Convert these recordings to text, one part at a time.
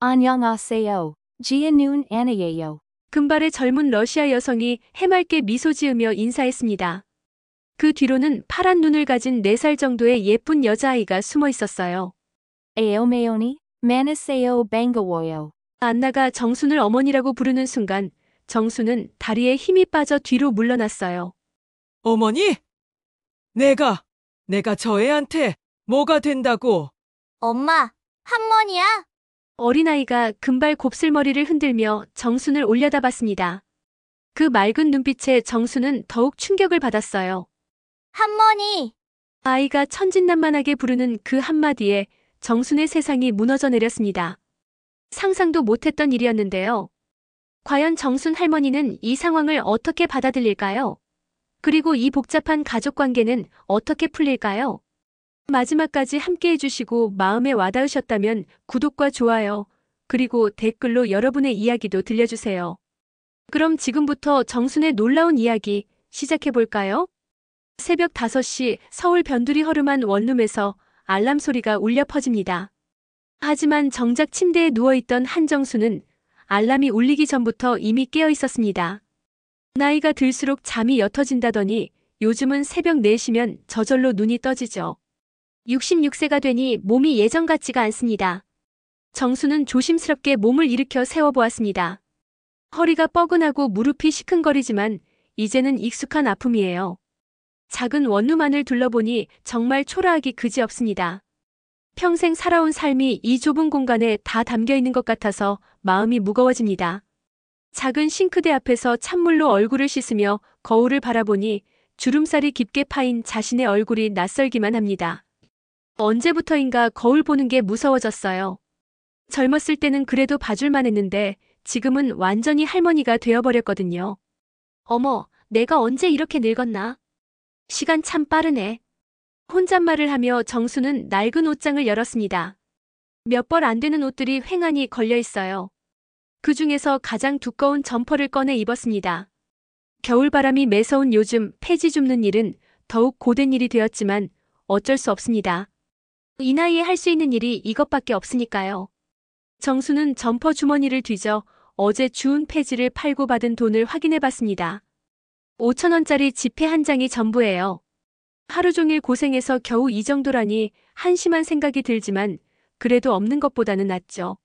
안녕하세요. 지은눈 아니에요. 금발의 젊은 러시아 여성이 해맑게 미소 지으며 인사했습니다. 그 뒤로는 파란 눈을 가진 4살 정도의 예쁜 여자아이가 숨어 있었어요. 에오메오니, 만나세요 반가워요. 안나가 정순을 어머니라고 부르는 순간 정순은 다리에 힘이 빠져 뒤로 물러났어요. 어머니? 내가 저 애한테 뭐가 된다고? 엄마, 할머니야? 어린아이가 금발 곱슬머리를 흔들며 정순을 올려다봤습니다. 그 맑은 눈빛에 정순은 더욱 충격을 받았어요. 할머니, 아이가 천진난만하게 부르는 그 한마디에 정순의 세상이 무너져 내렸습니다. 상상도 못했던 일이었는데요. 과연 정순 할머니는 이 상황을 어떻게 받아들일까요? 그리고 이 복잡한 가족관계는 어떻게 풀릴까요? 마지막까지 함께 해주시고 마음에 와닿으셨다면 구독과 좋아요, 그리고 댓글로 여러분의 이야기도 들려주세요. 그럼 지금부터 정순의 놀라운 이야기 시작해볼까요? 새벽 5시 서울 변두리 허름한 원룸에서 알람 소리가 울려 퍼집니다. 하지만 정작 침대에 누워있던 한정수는 알람이 울리기 전부터 이미 깨어 있었습니다. 나이가 들수록 잠이 옅어진다더니 요즘은 새벽 4시면 저절로 눈이 떠지죠. 66세가 되니 몸이 예전 같지가 않습니다. 정수는 조심스럽게 몸을 일으켜 세워보았습니다. 허리가 뻐근하고 무릎이 시큰거리지만 이제는 익숙한 아픔이에요. 작은 원룸 안을 둘러보니 정말 초라하기 그지없습니다. 평생 살아온 삶이 이 좁은 공간에 다 담겨 있는 것 같아서 마음이 무거워집니다. 작은 싱크대 앞에서 찬물로 얼굴을 씻으며 거울을 바라보니 주름살이 깊게 파인 자신의 얼굴이 낯설기만 합니다. 언제부터인가 거울 보는 게 무서워졌어요. 젊었을 때는 그래도 봐줄만 했는데 지금은 완전히 할머니가 되어버렸거든요. 어머, 내가 언제 이렇게 늙었나? 시간 참 빠르네. 혼잣말을 하며 정수는 낡은 옷장을 열었습니다. 몇 벌 안 되는 옷들이 횡하니 걸려 있어요. 그 중에서 가장 두꺼운 점퍼를 꺼내 입었습니다. 겨울바람이 매서운 요즘 폐지 줍는 일은 더욱 고된 일이 되었지만 어쩔 수 없습니다. 이 나이에 할 수 있는 일이 이것밖에 없으니까요. 정수는 점퍼 주머니를 뒤져 어제 주운 폐지를 팔고 받은 돈을 확인해 봤습니다. 5,000원짜리 지폐 한 장이 전부예요. 하루 종일 고생해서 겨우 이 정도라니 한심한 생각이 들지만 그래도 없는 것보다는 낫죠.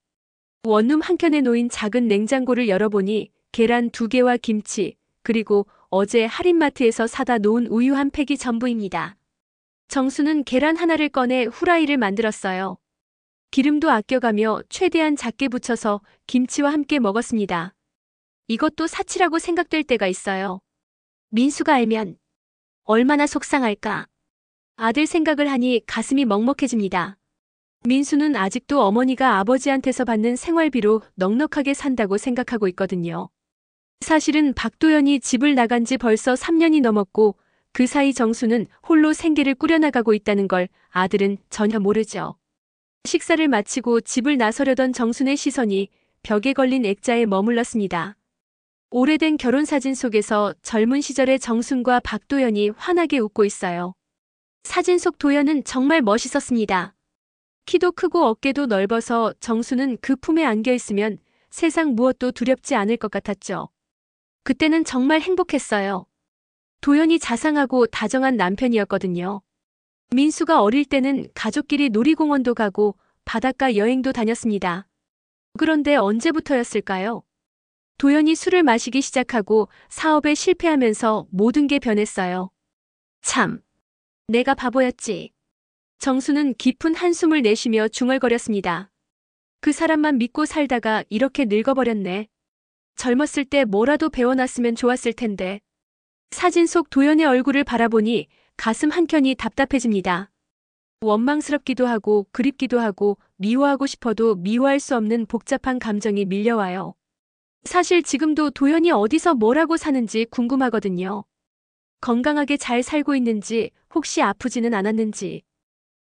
원룸 한켠에 놓인 작은 냉장고를 열어보니 계란 2개와 김치, 그리고 어제 할인마트에서 사다 놓은 우유 한 팩이 전부입니다. 정수는 계란 하나를 꺼내 후라이를 만들었어요. 기름도 아껴가며 최대한 작게 부쳐서 김치와 함께 먹었습니다. 이것도 사치라고 생각될 때가 있어요. 민수가 알면 얼마나 속상할까. 아들 생각을 하니 가슴이 먹먹해집니다. 민수는 아직도 어머니가 아버지한테서 받는 생활비로 넉넉하게 산다고 생각하고 있거든요. 사실은 박도연이 집을 나간 지 벌써 3년이 넘었고 그 사이 정수는 홀로 생계를 꾸려나가고 있다는 걸 아들은 전혀 모르죠. 식사를 마치고 집을 나서려던 정순의 시선이 벽에 걸린 액자에 머물렀습니다. 오래된 결혼사진 속에서 젊은 시절의 정순과 박도연이 환하게 웃고 있어요. 사진 속 도연은 정말 멋있었습니다. 키도 크고 어깨도 넓어서 정수는 그 품에 안겨 있으면 세상 무엇도 두렵지 않을 것 같았죠. 그때는 정말 행복했어요. 도연이 자상하고 다정한 남편이었거든요. 민수가 어릴 때는 가족끼리 놀이공원도 가고 바닷가 여행도 다녔습니다. 그런데 언제부터였을까요? 도연이 술을 마시기 시작하고 사업에 실패하면서 모든 게 변했어요. 참, 내가 바보였지. 정수는 깊은 한숨을 내쉬며 중얼거렸습니다. 그 사람만 믿고 살다가 이렇게 늙어버렸네. 젊었을 때 뭐라도 배워놨으면 좋았을 텐데. 사진 속 도연의 얼굴을 바라보니 가슴 한켠이 답답해집니다. 원망스럽기도 하고 그립기도 하고 미워하고 싶어도 미워할 수 없는 복잡한 감정이 밀려와요. 사실 지금도 도연이 어디서 뭐라고 사는지 궁금하거든요. 건강하게 잘 살고 있는지, 혹시 아프지는 않았는지.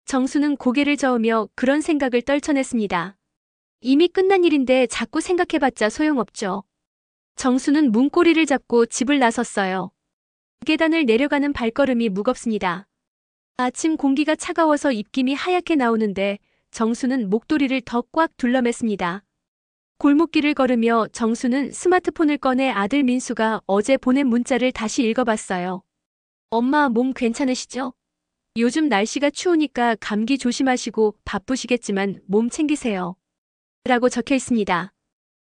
정수는 고개를 저으며 그런 생각을 떨쳐냈습니다. 이미 끝난 일인데 자꾸 생각해봤자 소용없죠. 정수는 문고리를 잡고 집을 나섰어요. 계단을 내려가는 발걸음이 무겁습니다. 아침 공기가 차가워서 입김이 하얗게 나오는데 정수는 목도리를 더 꽉 둘러맸습니다. 골목길을 걸으며 정수는 스마트폰을 꺼내 아들 민수가 어제 보낸 문자를 다시 읽어봤어요. 엄마 몸 괜찮으시죠? 요즘 날씨가 추우니까 감기 조심하시고 바쁘시겠지만 몸 챙기세요. 라고 적혀 있습니다.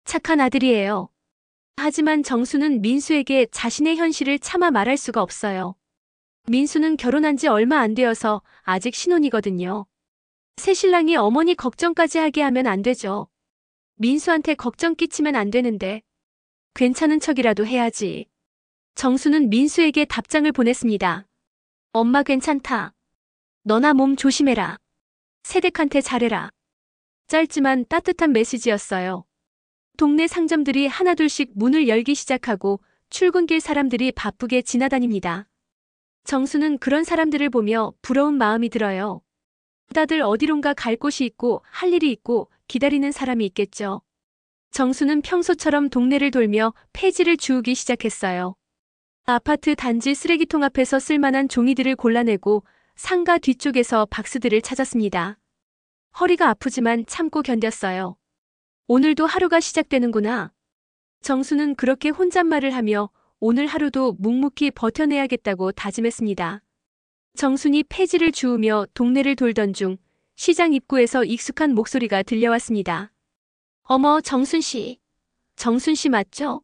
착한 아들이에요. 하지만 정수는 민수에게 자신의 현실을 차마 말할 수가 없어요. 민수는 결혼한 지 얼마 안 되어서 아직 신혼이거든요. 새신랑이 어머니 걱정까지 하게 하면 안 되죠. 민수한테 걱정 끼치면 안 되는데 괜찮은 척이라도 해야지. 정수는 민수에게 답장을 보냈습니다. 엄마 괜찮다. 너나 몸 조심해라. 세댁한테 잘해라. 짧지만 따뜻한 메시지였어요. 동네 상점들이 하나둘씩 문을 열기 시작하고 출근길 사람들이 바쁘게 지나다닙니다. 정수는 그런 사람들을 보며 부러운 마음이 들어요. 다들 어디론가 갈 곳이 있고 할 일이 있고 기다리는 사람이 있겠죠. 정수는 평소처럼 동네를 돌며 폐지를 주우기 시작했어요. 아파트 단지 쓰레기통 앞에서 쓸만한 종이들을 골라내고 상가 뒤쪽에서 박스들을 찾았습니다. 허리가 아프지만 참고 견뎠어요. 오늘도 하루가 시작되는구나. 정수는 그렇게 혼잣말을 하며 오늘 하루도 묵묵히 버텨내야겠다고 다짐했습니다. 정순이 폐지를 주우며 동네를 돌던 중 시장 입구에서 익숙한 목소리가 들려왔습니다. 어머, 정순 씨. 정순 씨 맞죠?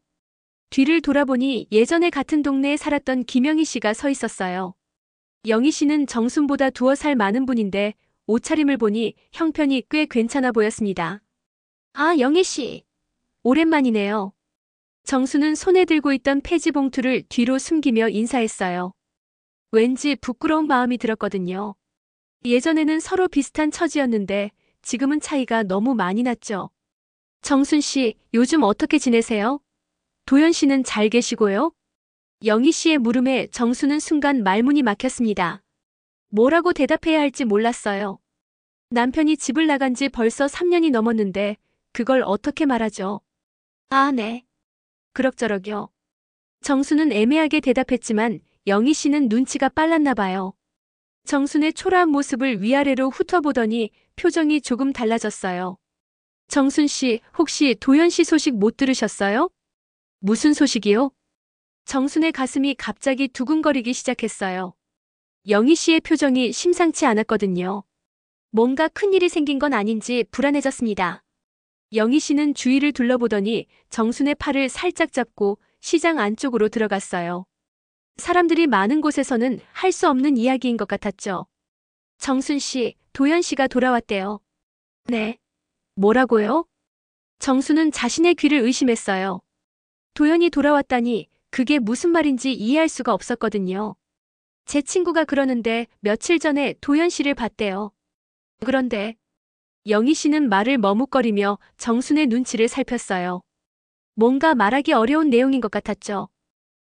뒤를 돌아보니 예전에 같은 동네에 살았던 김영희 씨가 서 있었어요. 영희 씨는 정순보다 2살 많은 분인데 옷차림을 보니 형편이 꽤 괜찮아 보였습니다. 아, 영희 씨. 오랜만이네요. 정수는 손에 들고 있던 폐지 봉투를 뒤로 숨기며 인사했어요. 왠지 부끄러운 마음이 들었거든요. 예전에는 서로 비슷한 처지였는데 지금은 차이가 너무 많이 났죠. 정순 씨, 요즘 어떻게 지내세요? 도연 씨는 잘 계시고요? 영희 씨의 물음에 정수는 순간 말문이 막혔습니다. 뭐라고 대답해야 할지 몰랐어요. 남편이 집을 나간 지 벌써 3년이 넘었는데 그걸 어떻게 말하죠? 아, 네. 그럭저럭요. 정수는 애매하게 대답했지만 영희 씨는 눈치가 빨랐나 봐요. 정순의 초라한 모습을 위아래로 훑어보더니 표정이 조금 달라졌어요. 정순 씨, 혹시 도연 씨 소식 못 들으셨어요? 무슨 소식이요? 정순의 가슴이 갑자기 두근거리기 시작했어요. 영희 씨의 표정이 심상치 않았거든요. 뭔가 큰일이 생긴 건 아닌지 불안해졌습니다. 영희 씨는 주위를 둘러보더니 정순의 팔을 살짝 잡고 시장 안쪽으로 들어갔어요. 사람들이 많은 곳에서는 할 수 없는 이야기인 것 같았죠. 정순 씨, 도연 씨가 돌아왔대요. 네. 뭐라고요? 정순은 자신의 귀를 의심했어요. 도연이 돌아왔다니 그게 무슨 말인지 이해할 수가 없었거든요. 제 친구가 그러는데 며칠 전에 도연 씨를 봤대요. 그런데 영희 씨는 말을 머뭇거리며 정순의 눈치를 살폈어요. 뭔가 말하기 어려운 내용인 것 같았죠.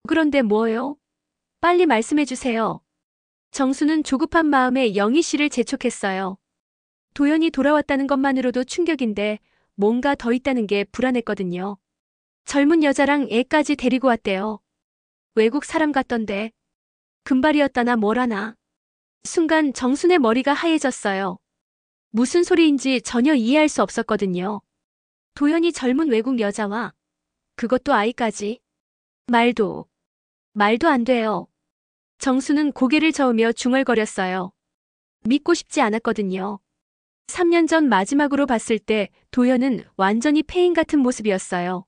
그런데 뭐요? 빨리 말씀해 주세요. 정수는 조급한 마음에 영희 씨를 재촉했어요. 도연이 돌아왔다는 것만으로도 충격인데 뭔가 더 있다는 게 불안했거든요. 젊은 여자랑 애까지 데리고 왔대요. 외국 사람 같던데. 금발이었다나 뭐라나. 순간 정순의 머리가 하얘졌어요. 무슨 소리인지 전혀 이해할 수 없었거든요. 도연이 젊은 외국 여자와 그것도 아이까지. 말도 안 돼요. 정수는 고개를 저으며 중얼거렸어요. 믿고 싶지 않았거든요. 3년 전 마지막으로 봤을 때 도연은 완전히 폐인 같은 모습이었어요.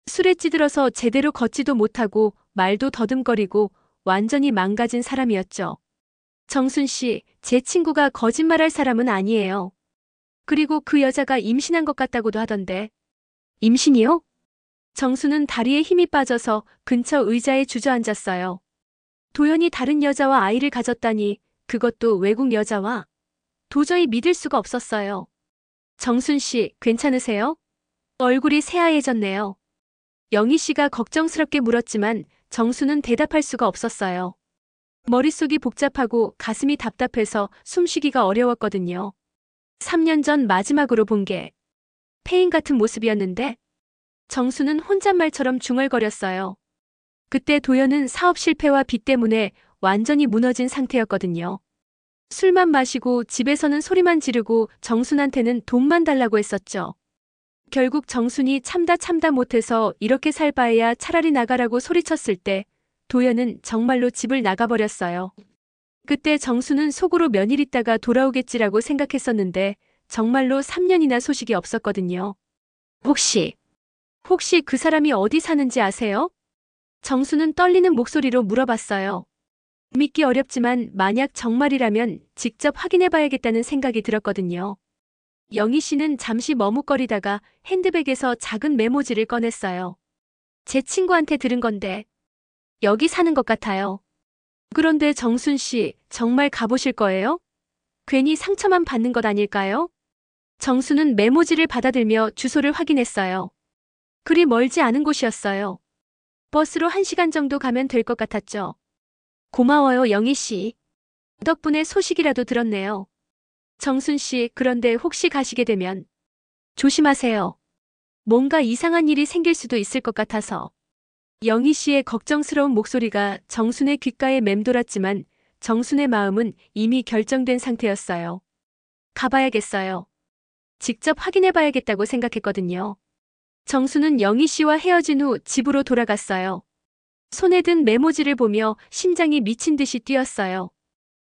술에 찌들어서 제대로 걷지도 못하고 말도 더듬거리고 완전히 망가진 사람이었죠. 정순 씨, 제 친구가 거짓말할 사람은 아니에요. 그리고 그 여자가 임신한 것 같다고도 하던데. 임신이요? 정수는 다리에 힘이 빠져서 근처 의자에 주저앉았어요. 도연이 다른 여자와 아이를 가졌다니, 그것도 외국 여자와. 도저히 믿을 수가 없었어요. 정순 씨, 괜찮으세요? 얼굴이 새하얘졌네요. 영희 씨가 걱정스럽게 물었지만 정수는 대답할 수가 없었어요. 머릿속이 복잡하고 가슴이 답답해서 숨쉬기가 어려웠거든요. 3년 전 마지막으로 본 게 폐인 같은 모습이었는데 정수는 혼잣말처럼 중얼거렸어요. 그때 도연은 사업 실패와 빚 때문에 완전히 무너진 상태였거든요. 술만 마시고 집에서는 소리만 지르고 정순한테는 돈만 달라고 했었죠. 결국 정순이 참다 못해서 이렇게 살 바에야 차라리 나가라고 소리쳤을 때 도연은 정말로 집을 나가버렸어요. 그때 정순은 속으로 며칠 있다가 돌아오겠지라고 생각했었는데 정말로 3년이나 소식이 없었거든요. 혹시 그 사람이 어디 사는지 아세요? 정순은 떨리는 목소리로 물어봤어요. 믿기 어렵지만 만약 정말이라면 직접 확인해봐야겠다는 생각이 들었거든요. 영희 씨는 잠시 머뭇거리다가 핸드백에서 작은 메모지를 꺼냈어요. 제 친구한테 들은 건데 여기 사는 것 같아요. 그런데 정순 씨 정말 가보실 거예요? 괜히 상처만 받는 것 아닐까요? 정순은 메모지를 받아들며 주소를 확인했어요. 그리 멀지 않은 곳이었어요. 버스로 1시간 정도 가면 될 것 같았죠. 고마워요, 영희 씨. 덕분에 소식이라도 들었네요. 정순 씨, 그런데 혹시 가시게 되면 조심하세요. 뭔가 이상한 일이 생길 수도 있을 것 같아서. 영희 씨의 걱정스러운 목소리가 정순의 귓가에 맴돌았지만 정순의 마음은 이미 결정된 상태였어요. 가봐야겠어요. 직접 확인해봐야겠다고 생각했거든요. 정순은 영희 씨와 헤어진 후 집으로 돌아갔어요. 손에 든 메모지를 보며 심장이 미친 듯이 뛰었어요.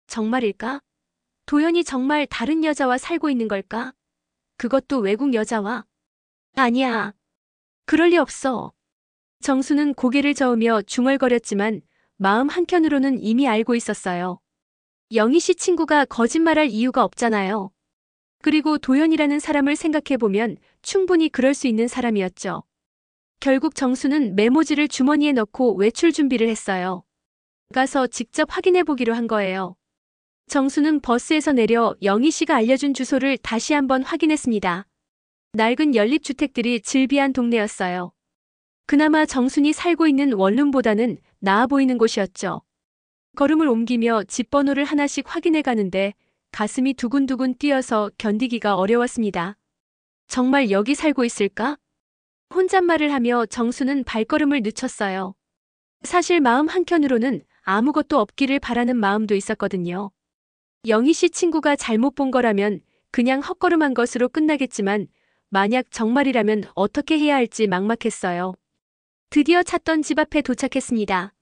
정말일까? 도연이 정말 다른 여자와 살고 있는 걸까? 그것도 외국 여자와? 아니야. 그럴 리 없어. 정수는 고개를 저으며 중얼거렸지만 마음 한켠으로는 이미 알고 있었어요. 영희 씨 친구가 거짓말할 이유가 없잖아요. 그리고 도연이라는 사람을 생각해보면 충분히 그럴 수 있는 사람이었죠. 결국 정수는 메모지를 주머니에 넣고 외출 준비를 했어요. 가서 직접 확인해보기로 한 거예요. 정수는 버스에서 내려 영희 씨가 알려준 주소를 다시 한번 확인했습니다. 낡은 연립주택들이 즐비한 동네였어요. 그나마 정순이 살고 있는 원룸보다는 나아 보이는 곳이었죠. 걸음을 옮기며 집 번호를 하나씩 확인해 가는데 가슴이 두근두근 뛰어서 견디기가 어려웠습니다. 정말 여기 살고 있을까? 혼잣말을 하며 정수는 발걸음을 늦췄어요. 사실 마음 한켠으로는 아무것도 없기를 바라는 마음도 있었거든요. 영희 씨 친구가 잘못 본 거라면 그냥 헛걸음한 것으로 끝나겠지만 만약 정말이라면 어떻게 해야 할지 막막했어요. 드디어 찾던 집 앞에 도착했습니다.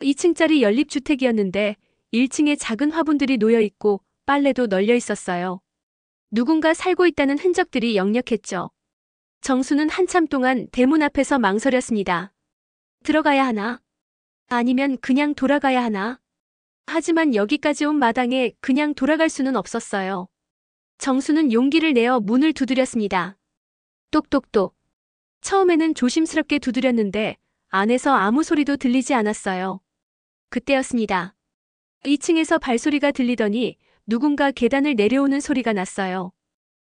2층짜리 연립주택이었는데 1층에 작은 화분들이 놓여 있고 빨래도 널려 있었어요. 누군가 살고 있다는 흔적들이 역력했죠. 정수는 한참 동안 대문 앞에서 망설였습니다. 들어가야 하나? 아니면 그냥 돌아가야 하나? 하지만 여기까지 온 마당에 그냥 돌아갈 수는 없었어요. 정수는 용기를 내어 문을 두드렸습니다. 똑똑똑. 처음에는 조심스럽게 두드렸는데 안에서 아무 소리도 들리지 않았어요. 그때였습니다. 2층에서 발소리가 들리더니 누군가 계단을 내려오는 소리가 났어요.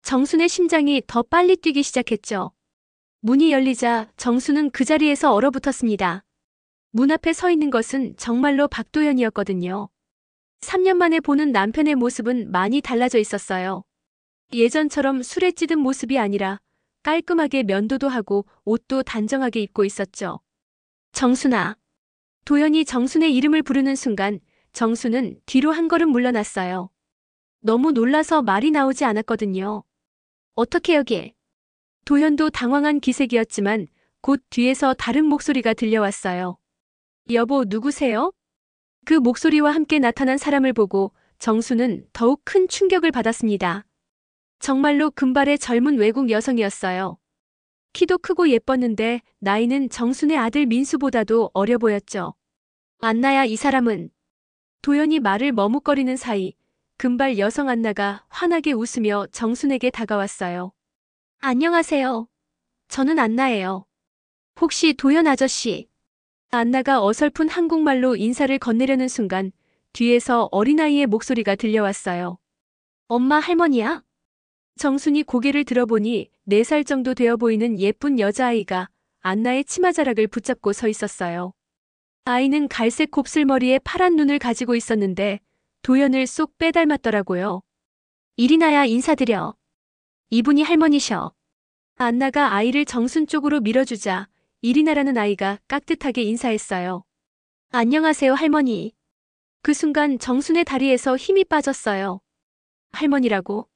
정순의 심장이 더 빨리 뛰기 시작했죠. 문이 열리자 정수는 그 자리에서 얼어붙었습니다. 문 앞에 서 있는 것은 정말로 박도연이었거든요. 3년 만에 보는 남편의 모습은 많이 달라져 있었어요. 예전처럼 술에 찌든 모습이 아니라 깔끔하게 면도도 하고 옷도 단정하게 입고 있었죠. 정순아. 도연이 정순의 이름을 부르는 순간 정순은 뒤로 한 걸음 물러났어요. 너무 놀라서 말이 나오지 않았거든요. 어떻게 여기에? 도연도 당황한 기색이었지만 곧 뒤에서 다른 목소리가 들려왔어요. 여보, 누구세요? 그 목소리와 함께 나타난 사람을 보고 정수는 더욱 큰 충격을 받았습니다. 정말로 금발의 젊은 외국 여성이었어요. 키도 크고 예뻤는데 나이는 정순의 아들 민수보다도 어려 보였죠. 안나야, 이 사람은. 도연이 말을 머뭇거리는 사이 금발 여성 안나가 환하게 웃으며 정순에게 다가왔어요. 안녕하세요. 저는 안나예요. 혹시 도연 아저씨? 안나가 어설픈 한국말로 인사를 건네려는 순간 뒤에서 어린아이의 목소리가 들려왔어요. 엄마, 할머니야? 정순이 고개를 들어보니 4살 정도 되어 보이는 예쁜 여자아이가 안나의 치마자락을 붙잡고 서 있었어요. 아이는 갈색 곱슬머리에 파란 눈을 가지고 있었는데 도연을 쏙 빼닮았더라고요. 이리나야, 인사드려. 이분이 할머니셔. 안나가 아이를 정순 쪽으로 밀어주자 이리나라는 아이가 깍듯하게 인사했어요. 안녕하세요, 할머니. 그 순간 정순의 다리에서 힘이 빠졌어요. 할머니라고?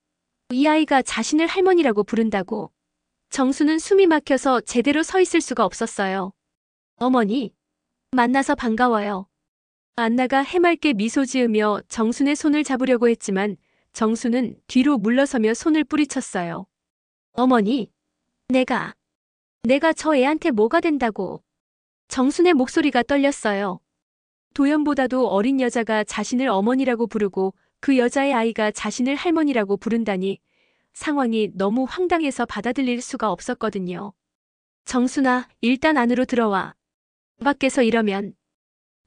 이 아이가 자신을 할머니라고 부른다고? 정수는 숨이 막혀서 제대로 서 있을 수가 없었어요. 어머니, 만나서 반가워요. 안나가 해맑게 미소 지으며 정순의 손을 잡으려고 했지만 정수는 뒤로 물러서며 손을 뿌리쳤어요. 어머니, 내가 저 애한테 뭐가 된다고. 정순의 목소리가 떨렸어요. 도연보다도 어린 여자가 자신을 어머니라고 부르고 그 여자의 아이가 자신을 할머니라고 부른다니 상황이 너무 황당해서 받아들일 수가 없었거든요. 정순아, 일단 안으로 들어와. 밖에서 이러면.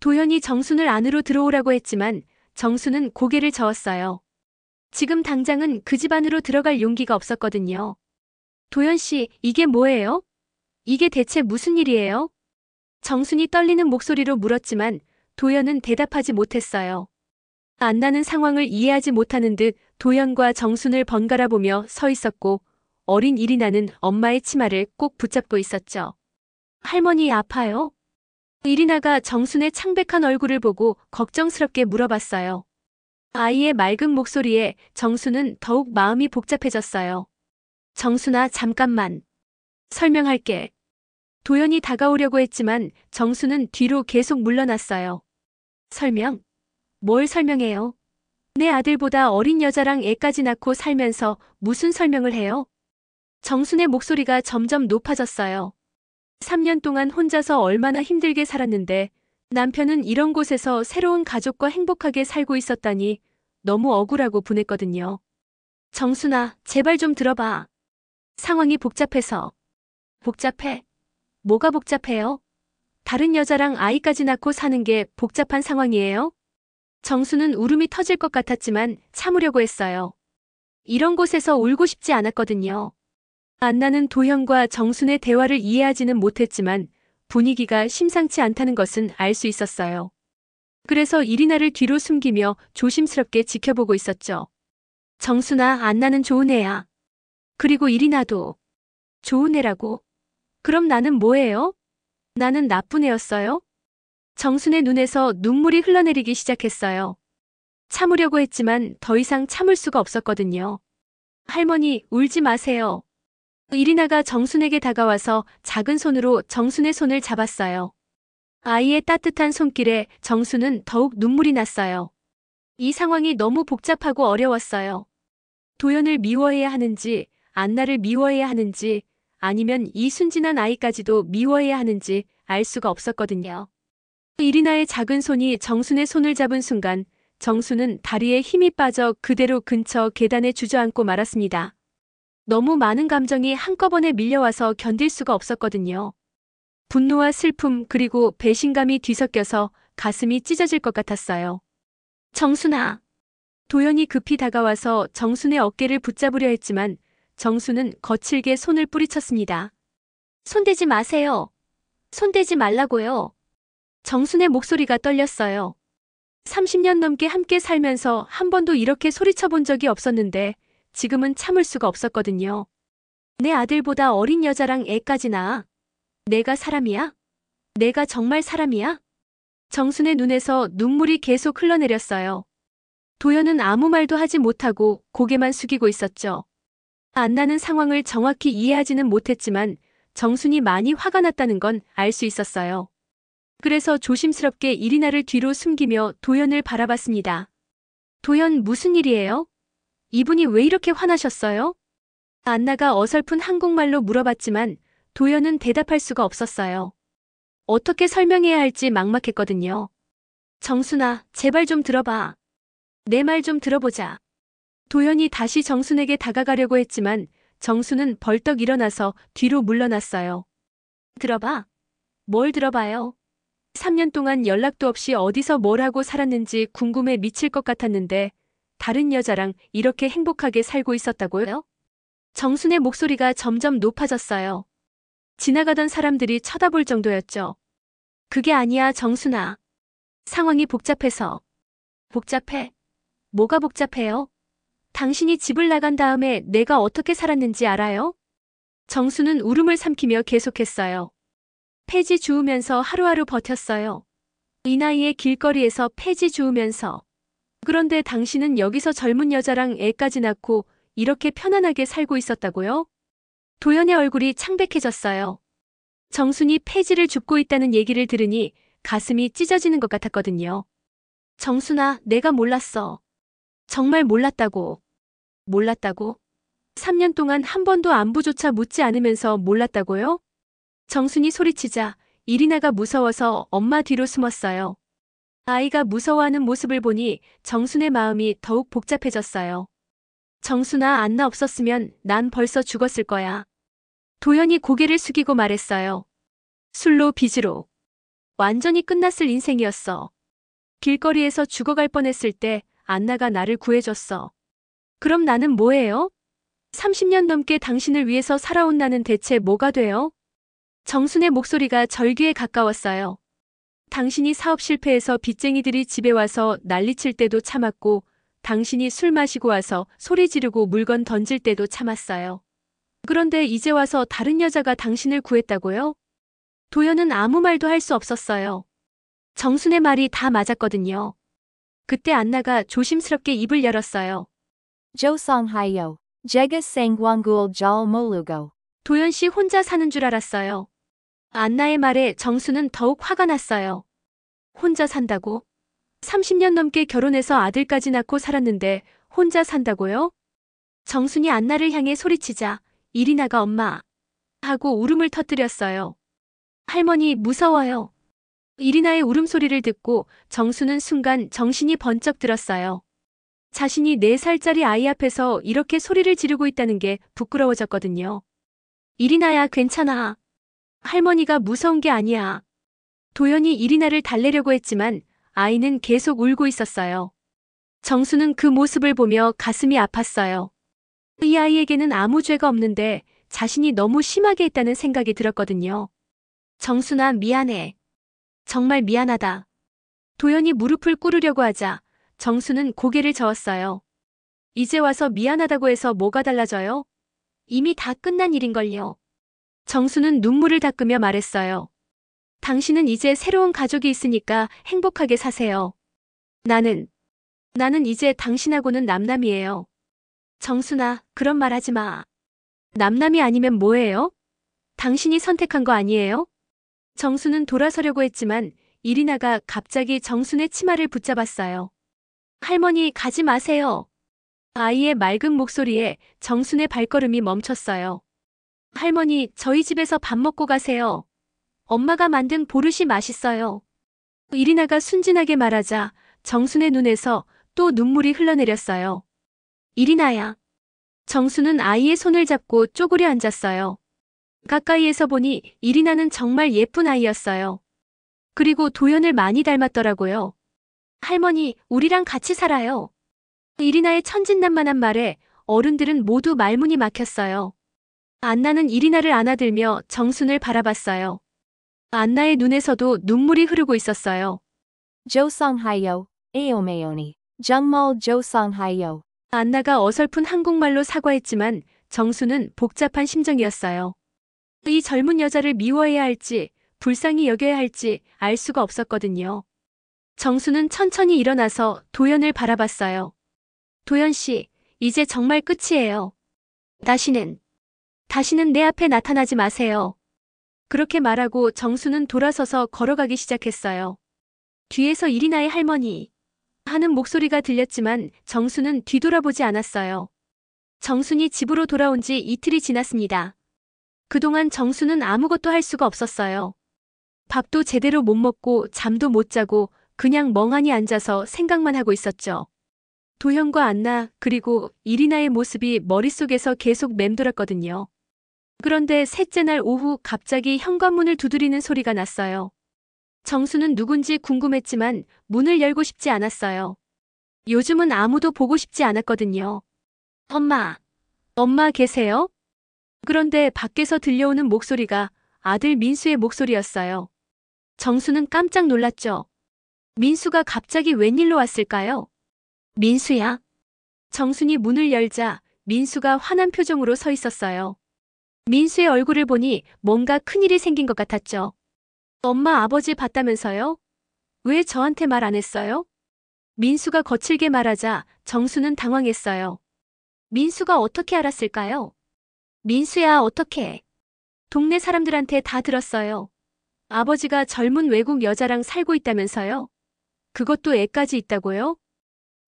도연이 정순을 안으로 들어오라고 했지만 정순은 고개를 저었어요. 지금 당장은 그 집 안으로 들어갈 용기가 없었거든요. 도연 씨, 이게 뭐예요? 이게 대체 무슨 일이에요? 정순이 떨리는 목소리로 물었지만 도연은 대답하지 못했어요. 안나는 상황을 이해하지 못하는 듯 도연과 정순을 번갈아 보며 서 있었고 어린 이리나는 엄마의 치마를 꼭 붙잡고 있었죠. 할머니 아파요? 이리나가 정순의 창백한 얼굴을 보고 걱정스럽게 물어봤어요. 아이의 맑은 목소리에 정순은 더욱 마음이 복잡해졌어요. 정순아, 잠깐만. 설명할게. 도연이 다가오려고 했지만 정순은 뒤로 계속 물러났어요. 설명? 뭘 설명해요? 내 아들보다 어린 여자랑 애까지 낳고 살면서 무슨 설명을 해요? 정순의 목소리가 점점 높아졌어요. 3년 동안 혼자서 얼마나 힘들게 살았는데 남편은 이런 곳에서 새로운 가족과 행복하게 살고 있었다니 너무 억울하고 분했거든요. 정순아, 제발 좀 들어봐. 상황이 복잡해서. 복잡해? 뭐가 복잡해요? 다른 여자랑 아이까지 낳고 사는 게 복잡한 상황이에요? 정수는 울음이 터질 것 같았지만 참으려고 했어요. 이런 곳에서 울고 싶지 않았거든요. 안나는 도현과 정순의 대화를 이해하지는 못했지만 분위기가 심상치 않다는 것은 알 수 있었어요. 그래서 이리나를 뒤로 숨기며 조심스럽게 지켜보고 있었죠. 정순아, 안나는 좋은 애야. 그리고 이리나도 좋은 애라고. 그럼 나는 뭐예요? 나는 나쁜 애였어요? 정순의 눈에서 눈물이 흘러내리기 시작했어요. 참으려고 했지만 더 이상 참을 수가 없었거든요. 할머니, 울지 마세요. 이리나가 정순에게 다가와서 작은 손으로 정순의 손을 잡았어요. 아이의 따뜻한 손길에 정순은 더욱 눈물이 났어요. 이 상황이 너무 복잡하고 어려웠어요. 도연을 미워해야 하는지, 안나를 미워해야 하는지, 아니면 이 순진한 아이까지도 미워해야 하는지 알 수가 없었거든요. 이리나의 작은 손이 정순의 손을 잡은 순간 정순은 다리에 힘이 빠져 그대로 근처 계단에 주저앉고 말았습니다. 너무 많은 감정이 한꺼번에 밀려와서 견딜 수가 없었거든요. 분노와 슬픔 그리고 배신감이 뒤섞여서 가슴이 찢어질 것 같았어요. 정순아. 도연이 급히 다가와서 정순의 어깨를 붙잡으려 했지만 정순은 거칠게 손을 뿌리쳤습니다. 손대지 마세요. 손대지 말라고요. 정순의 목소리가 떨렸어요. 30년 넘게 함께 살면서 한 번도 이렇게 소리쳐 본 적이 없었는데 지금은 참을 수가 없었거든요. 내 아들보다 어린 여자랑 애까지 낳아. 내가 사람이야? 내가 정말 사람이야? 정순의 눈에서 눈물이 계속 흘러내렸어요. 도연은 아무 말도 하지 못하고 고개만 숙이고 있었죠. 안나는 상황을 정확히 이해하지는 못했지만 정순이 많이 화가 났다는 건 알 수 있었어요. 그래서 조심스럽게 이리나를 뒤로 숨기며 도연을 바라봤습니다. 도연, 무슨 일이에요? 이분이 왜 이렇게 화나셨어요? 안나가 어설픈 한국말로 물어봤지만 도연은 대답할 수가 없었어요. 어떻게 설명해야 할지 막막했거든요. 정순아, 제발 좀 들어봐. 내 말 좀 들어보자. 도연이 다시 정순에게 다가가려고 했지만 정순은 벌떡 일어나서 뒤로 물러났어요. 들어봐. 뭘 들어봐요? 3년 동안 연락도 없이 어디서 뭘 하고 살았는지 궁금해 미칠 것 같았는데 다른 여자랑 이렇게 행복하게 살고 있었다고요? 정순의 목소리가 점점 높아졌어요. 지나가던 사람들이 쳐다볼 정도였죠. 그게 아니야, 정순아. 상황이 복잡해서. 복잡해? 뭐가 복잡해요? 당신이 집을 나간 다음에 내가 어떻게 살았는지 알아요? 정순은 울음을 삼키며 계속했어요. 폐지 주우면서 하루하루 버텼어요. 이 나이에 길거리에서 폐지 주우면서. 그런데 당신은 여기서 젊은 여자랑 애까지 낳고 이렇게 편안하게 살고 있었다고요? 도연의 얼굴이 창백해졌어요. 정순이 폐지를 줍고 있다는 얘기를 들으니 가슴이 찢어지는 것 같았거든요. 정순아, 내가 몰랐어. 정말 몰랐다고. 몰랐다고? 3년 동안 한 번도 안부조차 묻지 않으면서 몰랐다고요? 정순이 소리치자 이리나가 무서워서 엄마 뒤로 숨었어요. 아이가 무서워하는 모습을 보니 정순의 마음이 더욱 복잡해졌어요. 정순아, 안나 없었으면 난 벌써 죽었을 거야. 도연이 고개를 숙이고 말했어요. 술로 빚으로. 완전히 끝났을 인생이었어. 길거리에서 죽어갈 뻔했을 때 안나가 나를 구해줬어. 그럼 나는 뭐예요? 30년 넘게 당신을 위해서 살아온 나는 대체 뭐가 돼요? 정순의 목소리가 절규에 가까웠어요. 당신이 사업 실패해서 빚쟁이들이 집에 와서 난리칠 때도 참았고, 당신이 술 마시고 와서 소리 지르고 물건 던질 때도 참았어요. 그런데 이제 와서 다른 여자가 당신을 구했다고요? 도연은 아무 말도 할 수 없었어요. 정순의 말이 다 맞았거든요. 그때 안나가 조심스럽게 입을 열었어요. Josonghayo. Jega sangwangul jal molugo. 도연 씨 혼자 사는 줄 알았어요. 안나의 말에 정수는 더욱 화가 났어요. 혼자 산다고? 30년 넘게 결혼해서 아들까지 낳고 살았는데 혼자 산다고요? 정순이 안나를 향해 소리치자 이리나가 엄마 하고 울음을 터뜨렸어요. 할머니 무서워요. 이리나의 울음소리를 듣고 정수는 순간 정신이 번쩍 들었어요. 자신이 4살짜리 아이 앞에서 이렇게 소리를 지르고 있다는 게 부끄러워졌거든요. 이리나야, 괜찮아. 할머니가 무서운 게 아니야. 도연이 이리나를 달래려고 했지만 아이는 계속 울고 있었어요. 정수는 그 모습을 보며 가슴이 아팠어요. 이 아이에게는 아무 죄가 없는데 자신이 너무 심하게 했다는 생각이 들었거든요. 정순아, 미안해. 정말 미안하다. 도연이 무릎을 꿇으려고 하자 정수는 고개를 저었어요. 이제 와서 미안하다고 해서 뭐가 달라져요? 이미 다 끝난 일인걸요. 정수는 눈물을 닦으며 말했어요. 당신은 이제 새로운 가족이 있으니까 행복하게 사세요. 나는 이제 당신하고는 남남이에요. 정순아, 그런 말 하지 마. 남남이 아니면 뭐예요? 당신이 선택한 거 아니에요? 정수는 돌아서려고 했지만 이리나가 갑자기 정순의 치마를 붙잡았어요. 할머니, 가지 마세요. 아이의 맑은 목소리에 정순의 발걸음이 멈췄어요. 할머니, 저희 집에서 밥 먹고 가세요. 엄마가 만든 보르시 맛있어요. 이리나가 순진하게 말하자 정순의 눈에서 또 눈물이 흘러내렸어요. 이리나야. 정수는 아이의 손을 잡고 쪼그려 앉았어요. 가까이에서 보니 이리나는 정말 예쁜 아이였어요. 그리고 도연을 많이 닮았더라고요. 할머니, 우리랑 같이 살아요. 이리나의 천진난만한 말에 어른들은 모두 말문이 막혔어요. 안나는 이리나를 안아들며 정순을 바라봤어요. 안나의 눈에서도 눈물이 흐르고 있었어요. Josonghayo. Aomeoni. Jungmal Josonghayo. 안나가 어설픈 한국말로 사과했지만 정수는 복잡한 심정이었어요. 이 젊은 여자를 미워해야 할지 불쌍히 여겨야 할지 알 수가 없었거든요. 정수는 천천히 일어나서 도연을 바라봤어요. 도연 씨, 이제 정말 끝이에요. 다시는 내 앞에 나타나지 마세요. 그렇게 말하고 정수는 돌아서서 걸어가기 시작했어요. 뒤에서 이리나의 할머니 하는 목소리가 들렸지만 정수는 뒤돌아보지 않았어요. 정순이 집으로 돌아온 지 이틀이 지났습니다. 그동안 정수는 아무것도 할 수가 없었어요. 밥도 제대로 못 먹고 잠도 못 자고 그냥 멍하니 앉아서 생각만 하고 있었죠. 도현과 안나 그리고 이리나의 모습이 머릿속에서 계속 맴돌았거든요. 그런데 셋째 날 오후 갑자기 현관문을 두드리는 소리가 났어요. 정수는 누군지 궁금했지만 문을 열고 싶지 않았어요. 요즘은 아무도 보고 싶지 않았거든요. 엄마 계세요? 그런데 밖에서 들려오는 목소리가 아들 민수의 목소리였어요. 정수는 깜짝 놀랐죠. 민수가 갑자기 웬일로 왔을까요? 민수야? 정순이 문을 열자 민수가 화난 표정으로 서 있었어요. 민수의 얼굴을 보니 뭔가 큰일이 생긴 것 같았죠. 엄마 아버지 봤다면서요? 왜 저한테 말 안 했어요? 민수가 거칠게 말하자 정수는 당황했어요. 민수가 어떻게 알았을까요? 민수야, 어떡해. 동네 사람들한테 다 들었어요. 아버지가 젊은 외국 여자랑 살고 있다면서요? 그것도 애까지 있다고요?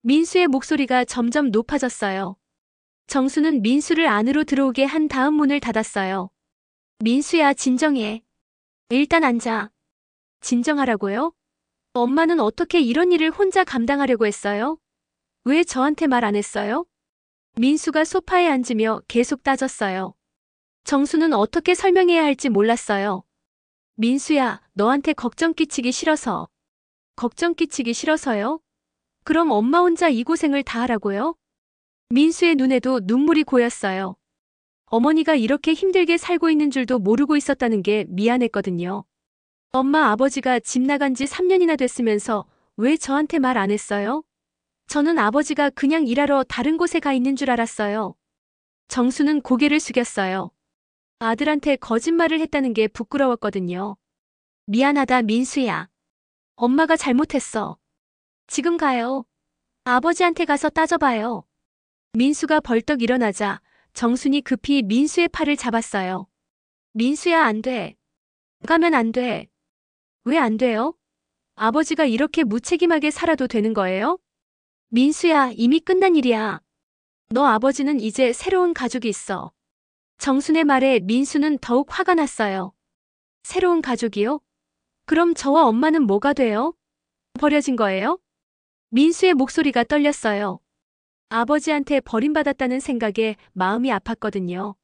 민수의 목소리가 점점 높아졌어요. 정수는 민수를 안으로 들어오게 한 다음 문을 닫았어요. 민수야, 진정해. 일단 앉아. 진정하라고요? 엄마는 어떻게 이런 일을 혼자 감당하려고 했어요? 왜 저한테 말 안 했어요? 민수가 소파에 앉으며 계속 따졌어요. 정수는 어떻게 설명해야 할지 몰랐어요. 민수야, 너한테 걱정 끼치기 싫어서. 걱정 끼치기 싫어서요? 그럼 엄마 혼자 이 고생을 다 하라고요? 민수의 눈에도 눈물이 고였어요. 어머니가 이렇게 힘들게 살고 있는 줄도 모르고 있었다는 게 미안했거든요. 엄마 아버지가 집 나간 지 3년이나 됐으면서 왜 저한테 말 안 했어요? 저는 아버지가 그냥 일하러 다른 곳에 가 있는 줄 알았어요. 정수는 고개를 숙였어요. 아들한테 거짓말을 했다는 게 부끄러웠거든요. 미안하다, 민수야. 엄마가 잘못했어. 지금 가요. 아버지한테 가서 따져봐요. 민수가 벌떡 일어나자 정순이 급히 민수의 팔을 잡았어요. 민수야, 안 돼. 가면 안 돼. 왜 안 돼요? 아버지가 이렇게 무책임하게 살아도 되는 거예요? 민수야, 이미 끝난 일이야. 너 아버지는 이제 새로운 가족이 있어. 정순의 말에 민수는 더욱 화가 났어요. 새로운 가족이요? 그럼 저와 엄마는 뭐가 돼요? 버려진 거예요? 민수의 목소리가 떨렸어요. 아버지한테 버림받았다는 생각에 마음이 아팠거든요.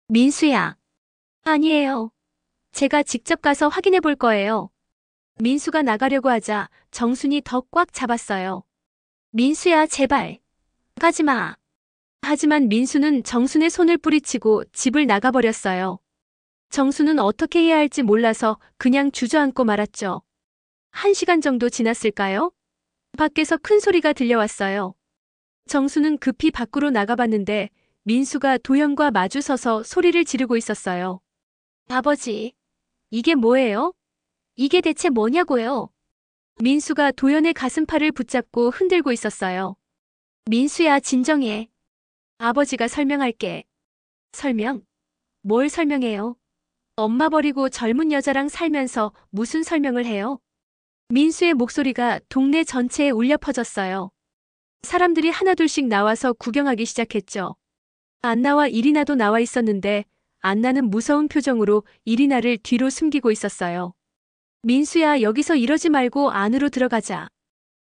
민수야. 아니에요. 제가 직접 가서 확인해 볼 거예요. 민수가 나가려고 하자 정순이 더 꽉 잡았어요. 민수야, 제발. 가지 마. 하지만 민수는 정순의 손을 뿌리치고 집을 나가버렸어요. 정수는 어떻게 해야 할지 몰라서 그냥 주저앉고 말았죠. 1시간 정도 지났을까요? 밖에서 큰 소리가 들려왔어요. 정수는 급히 밖으로 나가봤는데 민수가 도연과 마주서서 소리를 지르고 있었어요. 아버지, 이게 뭐예요? 이게 대체 뭐냐고요? 민수가 도연의 가슴팔을 붙잡고 흔들고 있었어요. 민수야, 진정해. 아버지가 설명할게. 설명? 뭘 설명해요? 엄마 버리고 젊은 여자랑 살면서 무슨 설명을 해요? 민수의 목소리가 동네 전체에 울려 퍼졌어요. 사람들이 하나둘씩 나와서 구경하기 시작했죠. 안나와 이리나도 나와 있었는데 안나는 무서운 표정으로 이리나를 뒤로 숨기고 있었어요. 민수야, 여기서 이러지 말고 안으로 들어가자.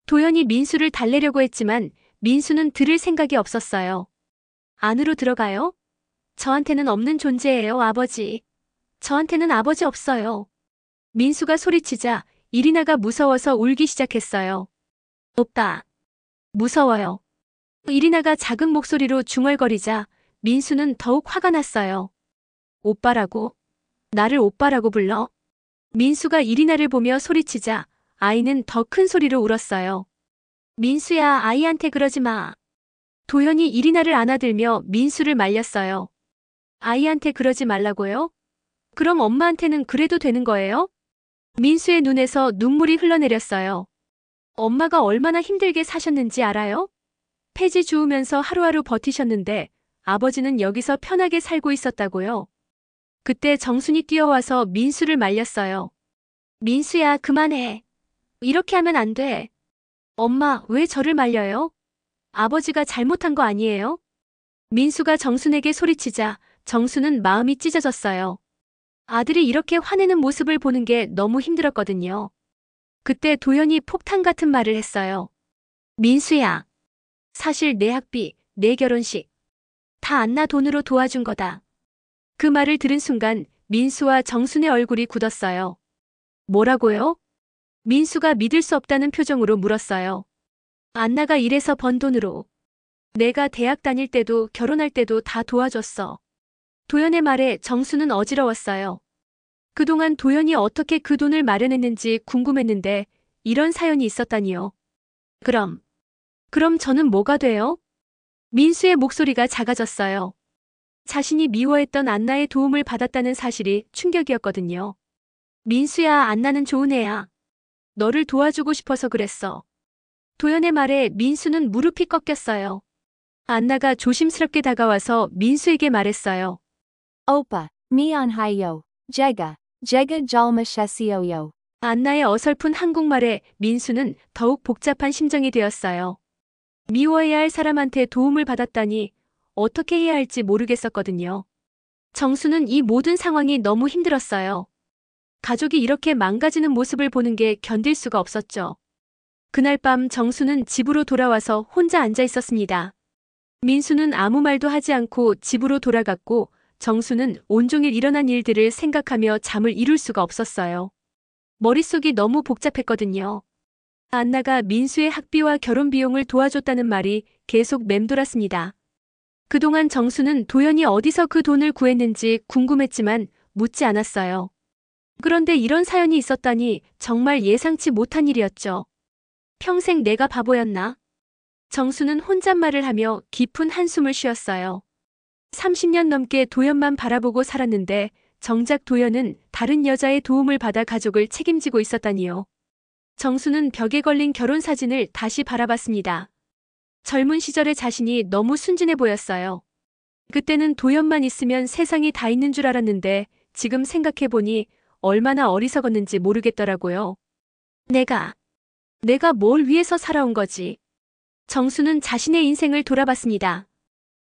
도연이 민수를 달래려고 했지만 민수는 들을 생각이 없었어요. 안으로 들어가요? 저한테는 없는 존재예요, 아버지. 저한테는 아버지 없어요. 민수가 소리치자 이리나가 무서워서 울기 시작했어요. 오빠. 무서워요. 이리나가 작은 목소리로 중얼거리자 민수는 더욱 화가 났어요. 오빠라고? 나를 오빠라고 불러? 민수가 이리나를 보며 소리치자 아이는 더 큰 소리로 울었어요. 민수야, 아이한테 그러지 마. 도연이 이리나를 안아들며 민수를 말렸어요. 아이한테 그러지 말라고요? 그럼 엄마한테는 그래도 되는 거예요? 민수의 눈에서 눈물이 흘러내렸어요. 엄마가 얼마나 힘들게 사셨는지 알아요? 폐지 주우면서 하루하루 버티셨는데 아버지는 여기서 편하게 살고 있었다고요. 그때 정순이 뛰어와서 민수를 말렸어요. 민수야, 그만해. 이렇게 하면 안 돼. 엄마, 왜 저를 말려요? 아버지가 잘못한 거 아니에요? 민수가 정순에게 소리치자 정순은 마음이 찢어졌어요. 아들이 이렇게 화내는 모습을 보는 게 너무 힘들었거든요. 그때 도연이 폭탄 같은 말을 했어요. 민수야, 사실 내 학비, 내 결혼식 다 안나 돈으로 도와준 거다. 그 말을 들은 순간 민수와 정순의 얼굴이 굳었어요. 뭐라고요? 민수가 믿을 수 없다는 표정으로 물었어요. 안나가 일해서 번 돈으로. 내가 대학 다닐 때도 결혼할 때도 다 도와줬어. 도연의 말에 정수는 어지러웠어요. 그동안 도연이 어떻게 그 돈을 마련했는지 궁금했는데 이런 사연이 있었다니요. 그럼 저는 뭐가 돼요? 민수의 목소리가 작아졌어요. 자신이 미워했던 안나의 도움을 받았다는 사실이 충격이었거든요. 민수야, 안나는 좋은 애야. 너를 도와주고 싶어서 그랬어. 도연의 말에 민수는 무릎이 꺾였어요. 안나가 조심스럽게 다가와서 민수에게 말했어요. Opa, mianhayo. Jega jalmashesio. 안나의 어설픈 한국말에 민수는 더욱 복잡한 심정이 되었어요. 미워해야 할 사람한테 도움을 받았다니 어떻게 해야 할지 모르겠었거든요. 정수는 이 모든 상황이 너무 힘들었어요. 가족이 이렇게 망가지는 모습을 보는 게 견딜 수가 없었죠. 그날 밤 정수는 집으로 돌아와서 혼자 앉아 있었습니다. 민수는 아무 말도 하지 않고 집으로 돌아갔고 정수는 온종일 일어난 일들을 생각하며 잠을 이룰 수가 없었어요. 머릿속이 너무 복잡했거든요. 안나가 민수의 학비와 결혼 비용을 도와줬다는 말이 계속 맴돌았습니다. 그동안 정수는 도연이 어디서 그 돈을 구했는지 궁금했지만 묻지 않았어요. 그런데 이런 사연이 있었다니 정말 예상치 못한 일이었죠. 평생 내가 바보였나? 정수는 혼잣말을 하며 깊은 한숨을 쉬었어요. 30년 넘게 도연만 바라보고 살았는데 정작 도연은 다른 여자의 도움을 받아 가족을 책임지고 있었다니요. 정수는 벽에 걸린 결혼 사진을 다시 바라봤습니다. 젊은 시절의 자신이 너무 순진해 보였어요. 그때는 도연만 있으면 세상이 다 있는 줄 알았는데 지금 생각해보니 얼마나 어리석었는지 모르겠더라고요. 내가 뭘 위해서 살아온 거지? 정수는 자신의 인생을 돌아봤습니다.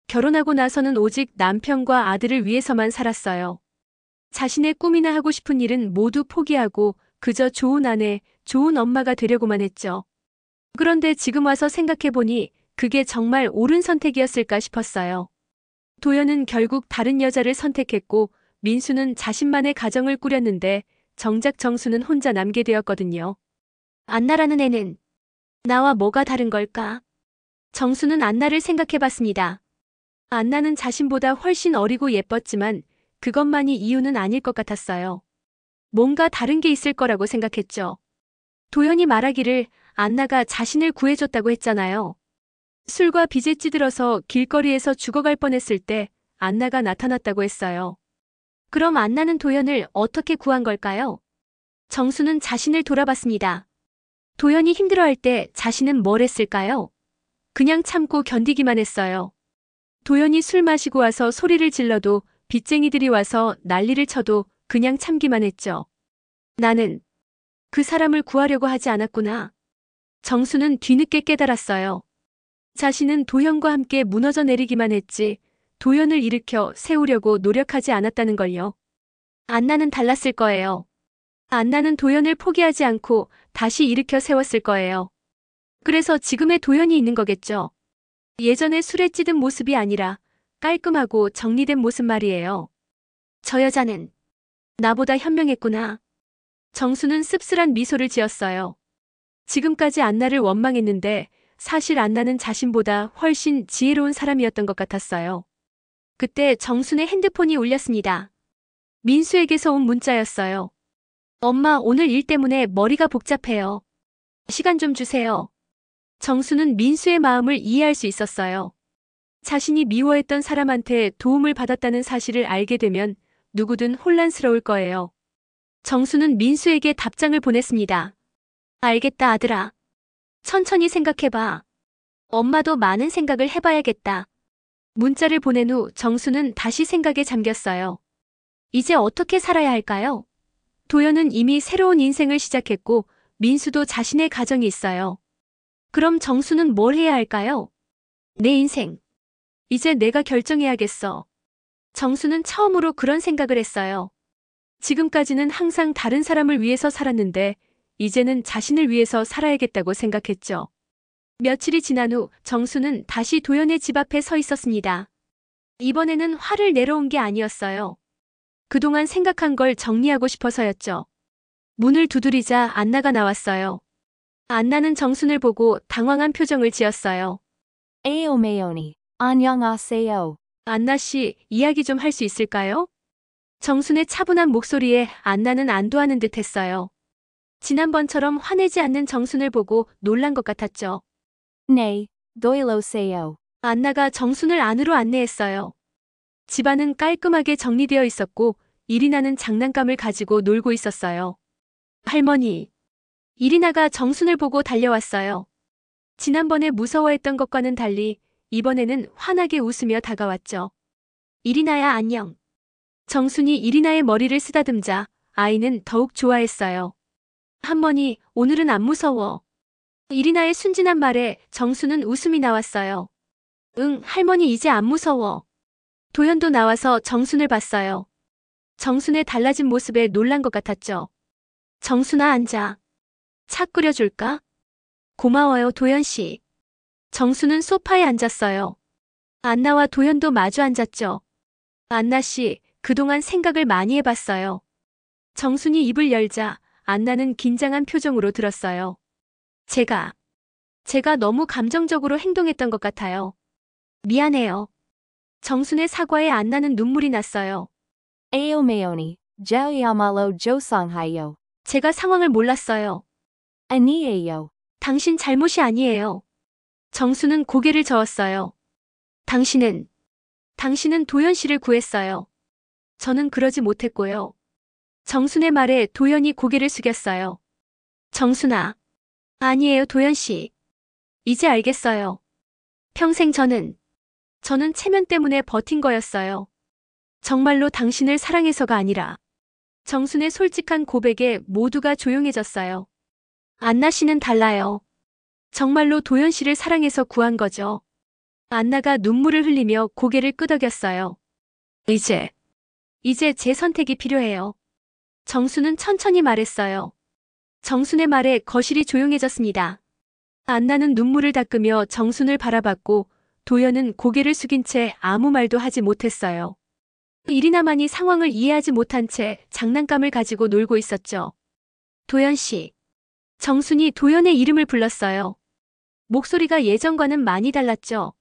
결혼하고 나서는 오직 남편과 아들을 위해서만 살았어요. 자신의 꿈이나 하고 싶은 일은 모두 포기하고 그저 좋은 아내, 좋은 엄마가 되려고만 했죠. 그런데 지금 와서 생각해보니 그게 정말 옳은 선택이었을까 싶었어요. 도연은 결국 다른 여자를 선택했고 민수는 자신만의 가정을 꾸렸는데 정작 정수는 혼자 남게 되었거든요. 안나라는 애는 나와 뭐가 다른 걸까? 정수는 안나를 생각해봤습니다. 안나는 자신보다 훨씬 어리고 예뻤지만 그것만이 이유는 아닐 것 같았어요. 뭔가 다른 게 있을 거라고 생각했죠. 도연이 말하기를 안나가 자신을 구해줬다고 했잖아요. 술과 빚에 찌들어서 길거리에서 죽어갈 뻔했을 때 안나가 나타났다고 했어요. 그럼 안나는 도연을 어떻게 구한 걸까요? 정수는 자신을 돌아봤습니다. 도연이 힘들어할 때 자신은 뭘 했을까요? 그냥 참고 견디기만 했어요. 도연이 술 마시고 와서 소리를 질러도 빚쟁이들이 와서 난리를 쳐도 그냥 참기만 했죠. 나는 그 사람을 구하려고 하지 않았구나. 정수는 뒤늦게 깨달았어요. 자신은 도연과 함께 무너져 내리기만 했지 도연을 일으켜 세우려고 노력하지 않았다는 걸요. 안나는 달랐을 거예요. 안나는 도연을 포기하지 않고 다시 일으켜 세웠을 거예요. 그래서 지금의 도연이 있는 거겠죠. 예전에 술에 찌든 모습이 아니라 깔끔하고 정리된 모습 말이에요. 저 여자는 나보다 현명했구나. 정수는 씁쓸한 미소를 지었어요. 지금까지 안나를 원망했는데 사실 안나는 자신보다 훨씬 지혜로운 사람이었던 것 같았어요. 그때 정순의 핸드폰이 울렸습니다. 민수에게서 온 문자였어요. 엄마, 오늘 일 때문에 머리가 복잡해요. 시간 좀 주세요. 정수는 민수의 마음을 이해할 수 있었어요. 자신이 미워했던 사람한테 도움을 받았다는 사실을 알게 되면 누구든 혼란스러울 거예요. 정수는 민수에게 답장을 보냈습니다. 알겠다, 아들아. 천천히 생각해봐. 엄마도 많은 생각을 해봐야겠다. 문자를 보낸 후 정수는 다시 생각에 잠겼어요. 이제 어떻게 살아야 할까요? 도연은 이미 새로운 인생을 시작했고 민수도 자신의 가정이 있어요. 그럼 정수는 뭘 해야 할까요? 내 인생. 이제 내가 결정해야겠어. 정수는 처음으로 그런 생각을 했어요. 지금까지는 항상 다른 사람을 위해서 살았는데 이제는 자신을 위해서 살아야겠다고 생각했죠. 며칠이 지난 후 정수는 다시 도연의 집 앞에 서 있었습니다. 이번에는 화를 내러온 게 아니었어요. 그동안 생각한 걸 정리하고 싶어서였죠. 문을 두드리자 안나가 나왔어요. 안나는 정순을 보고 당황한 표정을 지었어요. 에오메오니, 안녕하세요. 안나 씨, 이야기 좀 할 수 있을까요? 정순의 차분한 목소리에 안나는 안도하는 듯 했어요. 지난번처럼 화내지 않는 정순을 보고 놀란 것 같았죠. 네, 도일로세요. 안나가 정순을 안으로 안내했어요. 집안은 깔끔하게 정리되어 있었고 이리나는 장난감을 가지고 놀고 있었어요. 할머니. 이리나가 정순을 보고 달려왔어요. 지난번에 무서워했던 것과는 달리 이번에는 환하게 웃으며 다가왔죠. 이리나야, 안녕. 정순이 이리나의 머리를 쓰다듬자 아이는 더욱 좋아했어요. 할머니, 오늘은 안 무서워. 이리나의 순진한 말에 정수는 웃음이 나왔어요. 응, 할머니 이제 안 무서워. 도연도 나와서 정순을 봤어요. 정순의 달라진 모습에 놀란 것 같았죠. 정순아, 앉아. 차 끓여줄까? 고마워요, 도연씨. 정수는 소파에 앉았어요. 안나와 도연도 마주 앉았죠. 안나씨, 그동안 생각을 많이 해봤어요. 정순이 입을 열자 안나는 긴장한 표정으로 들었어요. 제가 너무 감정적으로 행동했던 것 같아요. 미안해요. 정순의 사과에 안나는 눈물이 났어요. Aomeoni, Jaoyamalo Josonghayo. 제가 상황을 몰랐어요. Aniayo. 당신 잘못이 아니에요. 정수는 고개를 저었어요. 당신은 도연 씨를 구했어요. 저는 그러지 못했고요. 정순의 말에 도연이 고개를 숙였어요. 정순아. 아니에요, 도연 씨. 이제 알겠어요. 평생 저는 체면 때문에 버틴 거였어요. 정말로 당신을 사랑해서가 아니라. 정순의 솔직한 고백에 모두가 조용해졌어요. 안나 씨는 달라요. 정말로 도연 씨를 사랑해서 구한 거죠. 안나가 눈물을 흘리며 고개를 끄덕였어요. 이제 제 선택이 필요해요. 정수는 천천히 말했어요. 정순의 말에 거실이 조용해졌습니다. 안나는 눈물을 닦으며 정순을 바라봤고 도연은 고개를 숙인 채 아무 말도 하지 못했어요. 이리나만이 상황을 이해하지 못한 채 장난감을 가지고 놀고 있었죠. 도연 씨. 정순이 도연의 이름을 불렀어요. 목소리가 예전과는 많이 달랐죠.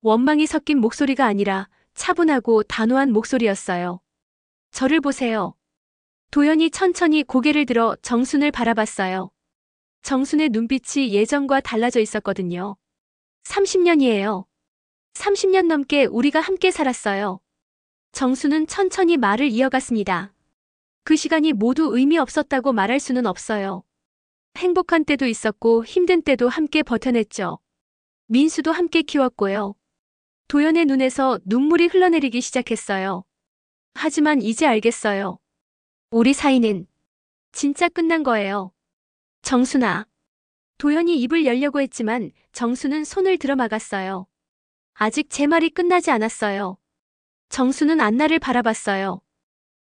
원망이 섞인 목소리가 아니라 차분하고 단호한 목소리였어요. 저를 보세요. 도연이 천천히 고개를 들어 정순을 바라봤어요. 정순의 눈빛이 예전과 달라져 있었거든요. 30년이에요. 30년 넘게 우리가 함께 살았어요. 정순은 천천히 말을 이어갔습니다. 그 시간이 모두 의미 없었다고 말할 수는 없어요. 행복한 때도 있었고 힘든 때도 함께 버텨냈죠. 민수도 함께 키웠고요. 도연의 눈에서 눈물이 흘러내리기 시작했어요. 하지만 이제 알겠어요. 우리 사이는 진짜 끝난 거예요. 정순아. 도연이 입을 열려고 했지만 정수는 손을 들어 막았어요. 아직 제 말이 끝나지 않았어요. 정수는 안나를 바라봤어요.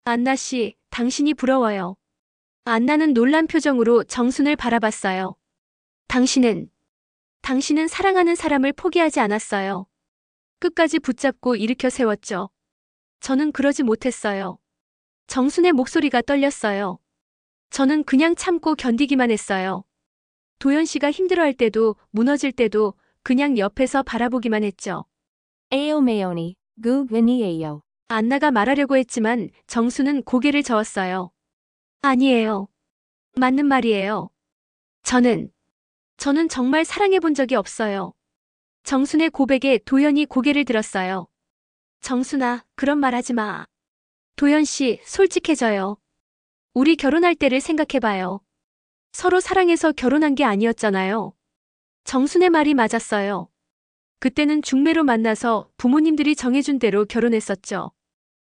안나 씨, 당신이 부러워요. 안나는 놀란 표정으로 정순을 바라봤어요. 당신은 사랑하는 사람을 포기하지 않았어요. 끝까지 붙잡고 일으켜 세웠죠. 저는 그러지 못했어요. 정순의 목소리가 떨렸어요. 저는 그냥 참고 견디기만 했어요. 도연 씨가 힘들어할 때도 무너질 때도 그냥 옆에서 바라보기만 했죠. Aomeoni, Gugviniayo. 안나가 말하려고 했지만 정수는 고개를 저었어요. 아니에요. 맞는 말이에요. 저는 정말 사랑해본 적이 없어요. 정순의 고백에 도연이 고개를 들었어요. 정순아, 그런 말 하지 마. 도연 씨, 솔직해져요. 우리 결혼할 때를 생각해봐요. 서로 사랑해서 결혼한 게 아니었잖아요. 정순의 말이 맞았어요. 그때는 중매로 만나서 부모님들이 정해준 대로 결혼했었죠.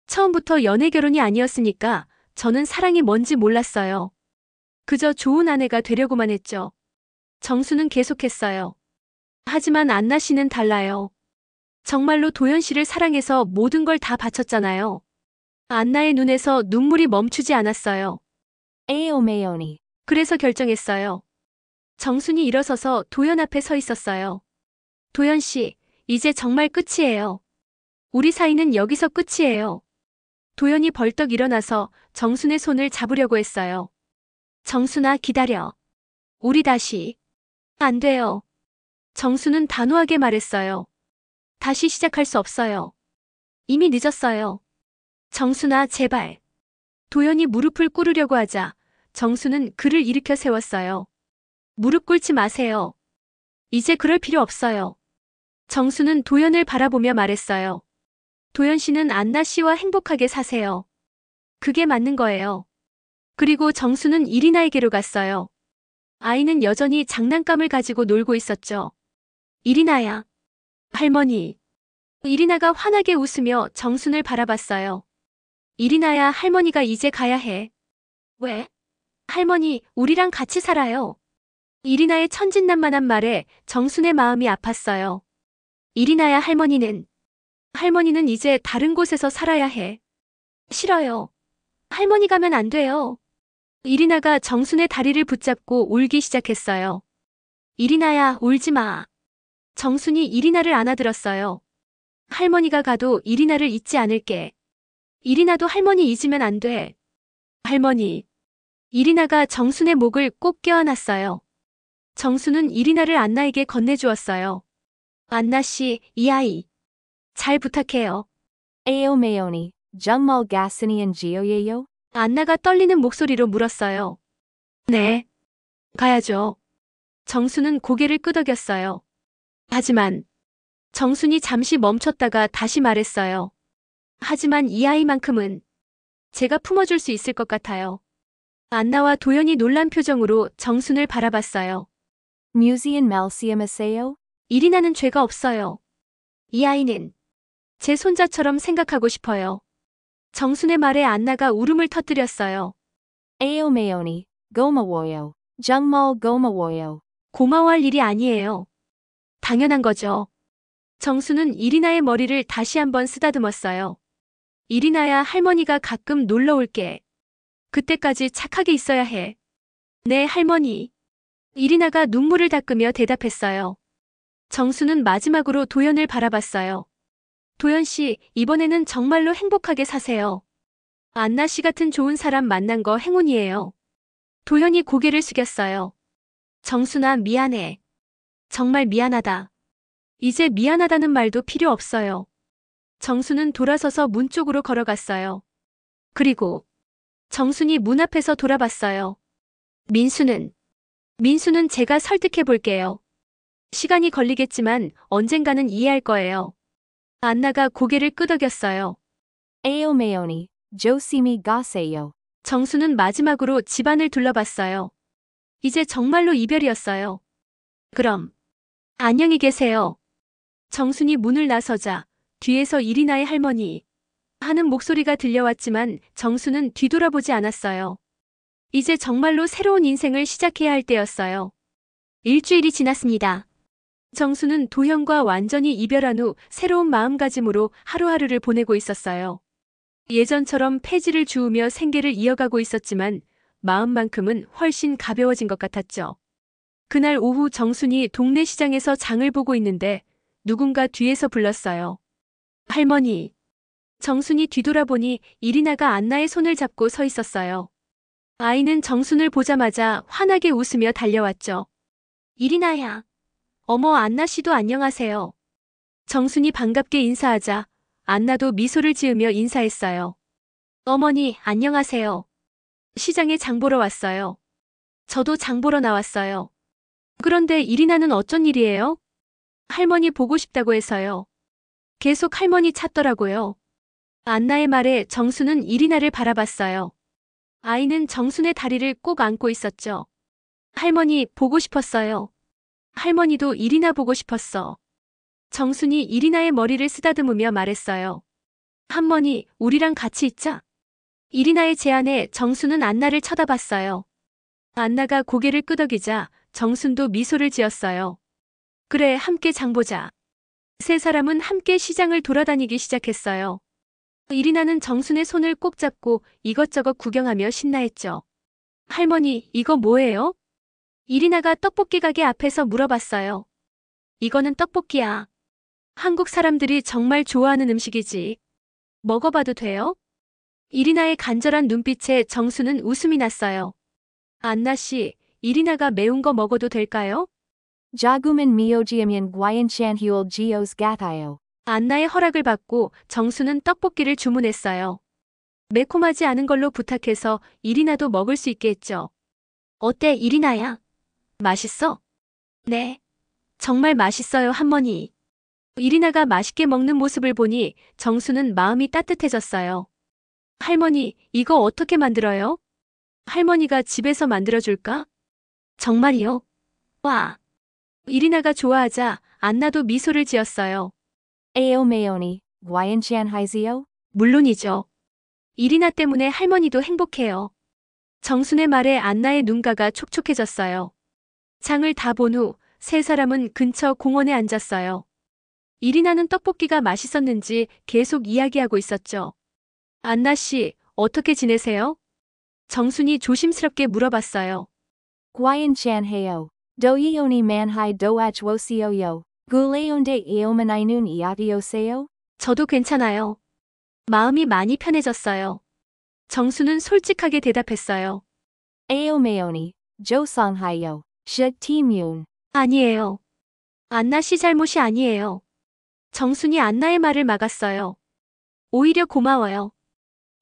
처음부터 연애 결혼이 아니었으니까 저는 사랑이 뭔지 몰랐어요. 그저 좋은 아내가 되려고만 했죠. 정수는 계속했어요. 하지만 안나 씨는 달라요. 정말로 도연 씨를 사랑해서 모든 걸 다 바쳤잖아요. 안나의 눈에서 눈물이 멈추지 않았어요. Aomeoni. 그래서 결정했어요. 정순이 일어서서 도연 앞에 서 있었어요. 도연 씨, 이제 정말 끝이에요. 우리 사이는 여기서 끝이에요. 도연이 벌떡 일어나서 정순의 손을 잡으려고 했어요. 정순아, 기다려. 우리 다시. 안 돼요. 정순은 단호하게 말했어요. 다시 시작할 수 없어요. 이미 늦었어요. 정순아, 제발. 도연이 무릎을 꿇으려고 하자 정순은 그를 일으켜 세웠어요. 무릎 꿇지 마세요. 이제 그럴 필요 없어요. 정순은 도연을 바라보며 말했어요. 도연 씨는 안나 씨와 행복하게 사세요. 그게 맞는 거예요. 그리고 정순은 이리나에게로 갔어요. 아이는 여전히 장난감을 가지고 놀고 있었죠. 이리나야. 할머니. 이리나가 환하게 웃으며 정순을 바라봤어요. 이리나야, 할머니가 이제 가야 해. 왜? 할머니, 우리랑 같이 살아요. 이리나의 천진난만한 말에 정순의 마음이 아팠어요. 이리나야, 할머니는 이제 다른 곳에서 살아야 해. 싫어요. 할머니 가면 안 돼요. 이리나가 정순의 다리를 붙잡고 울기 시작했어요. 이리나야, 울지 마. 정순이 이리나를 안아들었어요. 할머니가 가도 이리나를 잊지 않을게. 이리나도 할머니 잊으면 안 돼. 할머니. 이리나가 정순의 목을 꼭 껴안았어요. 정순은 이리나를 안나에게 건네주었어요. 안나 씨, 이 아이. 잘 부탁해요. Ao Mayoni, Jungmal Gasinian Gioyeyo? 안나가 떨리는 목소리로 물었어요. 네. 가야죠. 정순은 고개를 끄덕였어요. 하지만 정순이 잠시 멈췄다가 다시 말했어요. 하지만 이 아이만큼은 제가 품어줄 수 있을 것 같아요. 안나와 도연이 놀란 표정으로 정순을 바라봤어요. Musean Malsium Aseo? 이리나는 죄가 없어요. 이 아이는 제 손자처럼 생각하고 싶어요. 정순의 말에 안나가 울음을 터뜨렸어요. Ao Mayoni, Gomawoyo, Jungmal Gomawoyo. 고마워할 일이 아니에요. 당연한 거죠. 정수는 이리나의 머리를 다시 한번 쓰다듬었어요. 이리나야, 할머니가 가끔 놀러 올게. 그때까지 착하게 있어야 해. 네, 할머니. 이리나가 눈물을 닦으며 대답했어요. 정수는 마지막으로 도연을 바라봤어요. 도연 씨, 이번에는 정말로 행복하게 사세요. 안나 씨 같은 좋은 사람 만난 거 행운이에요. 도연이 고개를 숙였어요. 정순아, 미안해. 정말 미안하다. 이제 미안하다는 말도 필요 없어요. 정순은 돌아서서 문 쪽으로 걸어갔어요. 그리고 정순이 문 앞에서 돌아봤어요. 민수는 제가 설득해 볼게요. 시간이 걸리겠지만 언젠가는 이해할 거예요. 안나가 고개를 끄덕였어요. Ao Mayoni, Josimi Gaseyo. 정수는 마지막으로 집안을 둘러봤어요. 이제 정말로 이별이었어요. 그럼 안녕히 계세요. 정순이 문을 나서자 뒤에서 이리나의 할머니 하는 목소리가 들려왔지만 정수는 뒤돌아보지 않았어요. 이제 정말로 새로운 인생을 시작해야 할 때였어요. 일주일이 지났습니다. 정수는 도현과 완전히 이별한 후 새로운 마음가짐으로 하루하루를 보내고 있었어요. 예전처럼 폐지를 주우며 생계를 이어가고 있었지만 마음만큼은 훨씬 가벼워진 것 같았죠. 그날 오후 정순이 동네 시장에서 장을 보고 있는데 누군가 뒤에서 불렀어요. 할머니. 정순이 뒤돌아보니 이리나가 안나의 손을 잡고 서 있었어요. 아이는 정순을 보자마자 환하게 웃으며 달려왔죠. 이리나야. 어머, 안나 씨도 안녕하세요. 정순이 반갑게 인사하자 안나도 미소를 지으며 인사했어요. 어머니, 안녕하세요. 시장에 장 보러 왔어요. 저도 장 보러 나왔어요. 그런데 이리나는 어쩐 일이에요? 할머니 보고 싶다고 해서요. 계속 할머니 찾더라고요. 안나의 말에 정순은 이리나를 바라봤어요. 아이는 정순의 다리를 꼭 안고 있었죠. 할머니 보고 싶었어요. 할머니도 이리나 보고 싶었어. 정순이 이리나의 머리를 쓰다듬으며 말했어요. 할머니, 우리랑 같이 있자. 이리나의 제안에 정순은 안나를 쳐다봤어요. 안나가 고개를 끄덕이자 정순도 미소를 지었어요. 그래, 함께 장 보자. 세 사람은 함께 시장을 돌아다니기 시작했어요. 이리나는 정순의 손을 꼭 잡고 이것저것 구경하며 신나했죠. 할머니, 이거 뭐예요? 이리나가 떡볶이 가게 앞에서 물어봤어요. 이거는 떡볶이야. 한국 사람들이 정말 좋아하는 음식이지. 먹어봐도 돼요? 이리나의 간절한 눈빛에 정수는 웃음이 났어요. 안나 씨, 이리나가 매운 거 먹어도 될까요? Jaguman Miogiamian Guayanchan Huel Geos Gatayo. 안나의 허락을 받고 정수는 떡볶이를 주문했어요. 매콤하지 않은 걸로 부탁해서 이리나도 먹을 수 있게 했죠. 어때, 이리나야? 맛있어? 네. 정말 맛있어요, 할머니. 이리나가 맛있게 먹는 모습을 보니 정수는 마음이 따뜻해졌어요. 할머니, 이거 어떻게 만들어요? 할머니가 집에서 만들어줄까? 정말이요? 와. 이리나가 좋아하자 안나도 미소를 지었어요. Ao Mayoni, Guayanchan Hizio? 물론이죠. 이리나 때문에 할머니도 행복해요. 정순의 말에 안나의 눈가가 촉촉해졌어요. 장을 다 본 후 세 사람은 근처 공원에 앉았어요. 이리나는 떡볶이가 맛있었는지 계속 이야기하고 있었죠. 안나 씨, 어떻게 지내세요? 정순이 조심스럽게 물어봤어요. Guyan chan heo. Doyeoni manhai doach wosioyo. Guleonde eomaninun iatioseo? 저도 괜찮아요. 마음이 많이 편해졌어요. 정수는 솔직하게 대답했어요. Aomeoni. Josonghayo. Shuk timyun. 아니에요. 안나 씨 잘못이 아니에요. 정순이 안나의 말을 막았어요. 오히려 고마워요.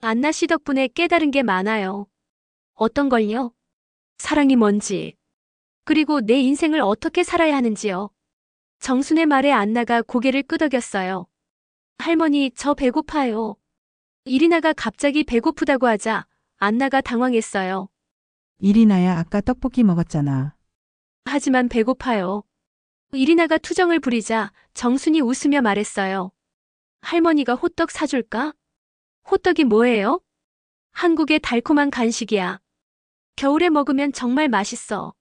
안나 씨 덕분에 깨달은 게 많아요. 어떤 걸요? 사랑이 뭔지. 그리고 내 인생을 어떻게 살아야 하는지요. 정순의 말에 안나가 고개를 끄덕였어요. 할머니, 저 배고파요. 이리나가 갑자기 배고프다고 하자 안나가 당황했어요. 이리나야, 아까 떡볶이 먹었잖아. 하지만 배고파요. 이리나가 투정을 부리자 정순이 웃으며 말했어요. 할머니가 호떡 사줄까? 호떡이 뭐예요? 한국의 달콤한 간식이야. 겨울에 먹으면 정말 맛있어.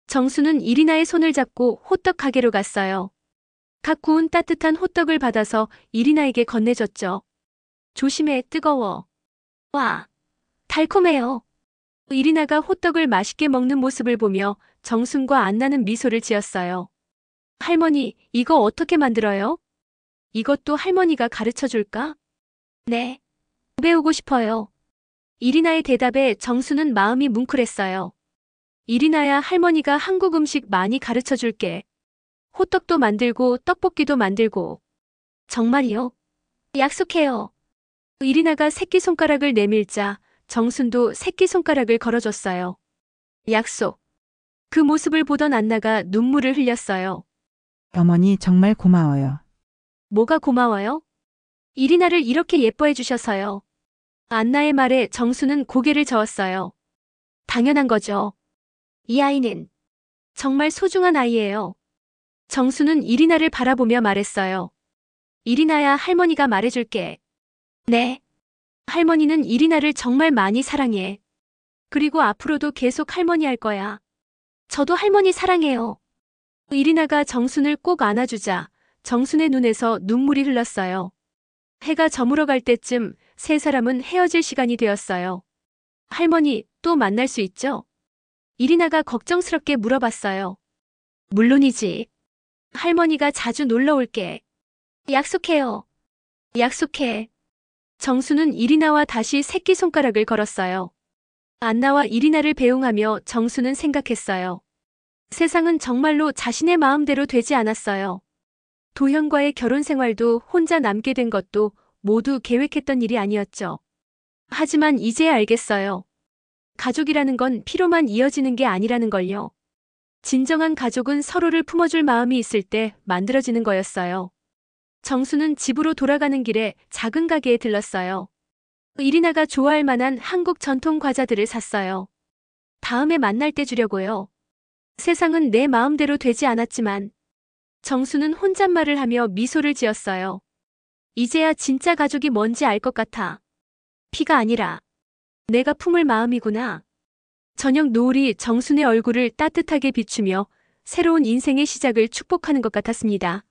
정수는 이리나의 손을 잡고 호떡 가게로 갔어요. 갓 구운 따뜻한 호떡을 받아서 이리나에게 건네줬죠. 조심해, 뜨거워. 와, 달콤해요. 이리나가 호떡을 맛있게 먹는 모습을 보며 정순과 안나는 미소를 지었어요. 할머니, 이거 어떻게 만들어요? 이것도 할머니가 가르쳐 줄까? 네. 배우고 싶어요. 이리나의 대답에 정수는 마음이 뭉클했어요. 이리나야, 할머니가 한국 음식 많이 가르쳐 줄게. 호떡도 만들고 떡볶이도 만들고. 정말이요? 약속해요. 이리나가 새끼손가락을 내밀자 정순도 새끼손가락을 걸어줬어요. 약속. 그 모습을 보던 안나가 눈물을 흘렸어요. 어머니, 정말 고마워요. 뭐가 고마워요? 이리나를 이렇게 예뻐해 주셔서요. 안나의 말에 정수는 고개를 저었어요. 당연한 거죠. 이 아이는 정말 소중한 아이예요. 정수는 이리나를 바라보며 말했어요. 이리나야, 할머니가 말해줄게. 네. 할머니는 이리나를 정말 많이 사랑해. 그리고 앞으로도 계속 할머니 할 거야. 저도 할머니 사랑해요. 이리나가 정순을 꼭 안아주자 정순의 눈에서 눈물이 흘렀어요. 해가 저물어 갈 때쯤 세 사람은 헤어질 시간이 되었어요. 할머니, 또 만날 수 있죠? 이리나가 걱정스럽게 물어봤어요. 물론이지. 할머니가 자주 놀러 올게. 약속해요. 약속해. 정수는 이리나와 다시 새끼손가락을 걸었어요. 안나와 이리나를 배웅하며 정수는 생각했어요. 세상은 정말로 자신의 마음대로 되지 않았어요. 도현과의 결혼 생활도 혼자 남게 된 것도 모두 계획했던 일이 아니었죠. 하지만 이제야 알겠어요. 가족이라는 건 피로만 이어지는 게 아니라는 걸요. 진정한 가족은 서로를 품어줄 마음이 있을 때 만들어지는 거였어요. 정수는 집으로 돌아가는 길에 작은 가게에 들렀어요. 이리나가 좋아할 만한 한국 전통 과자들을 샀어요. 다음에 만날 때 주려고요. 세상은 내 마음대로 되지 않았지만 정수는 혼잣말을 하며 미소를 지었어요. 이제야 진짜 가족이 뭔지 알 것 같아. 피가 아니라 내가 품을 마음이구나. 저녁 노을이 정순의 얼굴을 따뜻하게 비추며 새로운 인생의 시작을 축복하는 것 같았습니다.